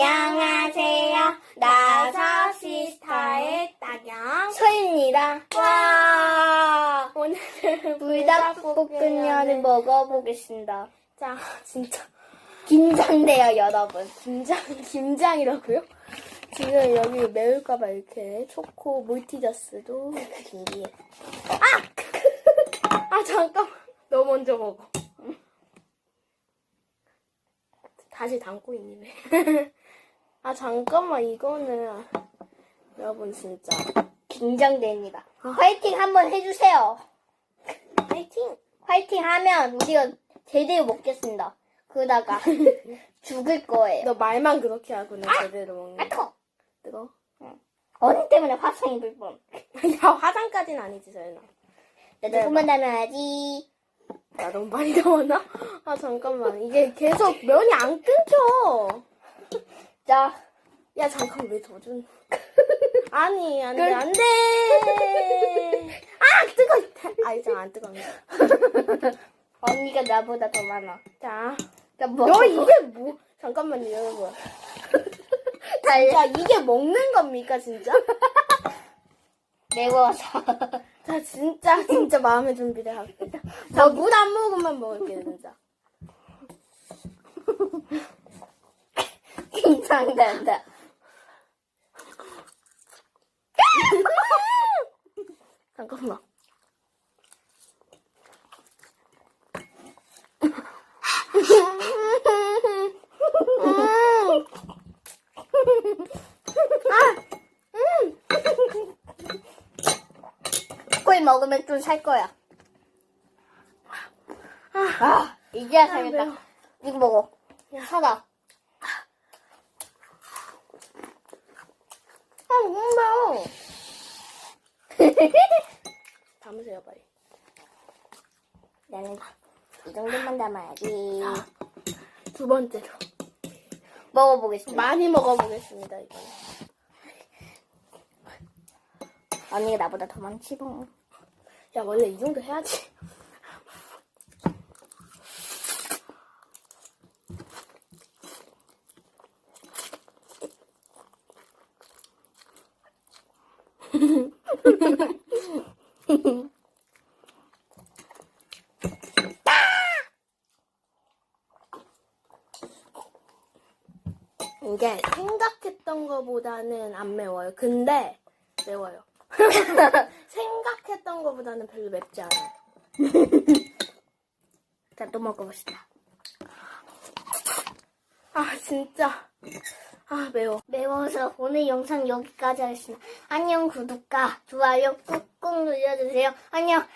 안녕하세요. 나서 시스타의 나경 소입니다. 와 오늘은 불닭볶음면을 먹어보겠습니다. 자 진짜 긴장돼요, 여러분. 김장이라고요? 지금 여기 매울까봐 이렇게 초코 몰티저스도 이렇게 준비해. 아 잠깐만, 너 먼저 먹어. 다시 담고 있니 왜? 아 잠깐만, 이거는 여러분 진짜 긴장됩니다. 화이팅 한번 해주세요. 파이팅. 화이팅 하면 우리가 제대로 먹겠습니다. 그러다가 죽을 거예요. 너 말만 그렇게 하고는 제대로 먹는. 아토! 뜨거? 언니 때문에 화상 입을 뻔. 야 화장까지는 아니지 서연아. 나 조금만 담아야지. 야 너무 많이 담았나? 아 잠깐만, 이게 계속 면이 안 끊겨. 자, 야 잠깐, 왜 더 준? 아니 안돼 그- 안돼. 아 뜨거. 아 이제 안 뜨겁네. 언니가 나보다 더 많아. 자, 나 뭐? 너 이게 뭐? 잠깐만요 여러분. 달 자 이게 먹는 겁니까 진짜? 매워서. 자 진짜 마음의 준비를 할게요. 자 물 한 모금만 먹을게요 진짜. 긴장된다. 잠깐만. 초콜릿 먹으면 좀 살 거야. 이제야 살겠다. 매워. 이거 먹어. 사다. 매워. 담으세요 빨리. 나는 이 정도만 담아야지. 두 번째로 먹어보겠습니다. 많이 먹어보겠습니다 이번에. 언니가 나보다 더 많지 뭐. 야 원래 이 정도 해야지. 이게 생각했던 것보다는 안 매워요. 근데 매워요. 생각했던 것보다는 별로 맵지 않아요. 자, 또 먹어봅시다. 아 진짜 매워. 매워서 오늘 영상 여기까지 하겠습니다. 안녕, 구독과 좋아요 꾹꾹 눌러주세요. 안녕.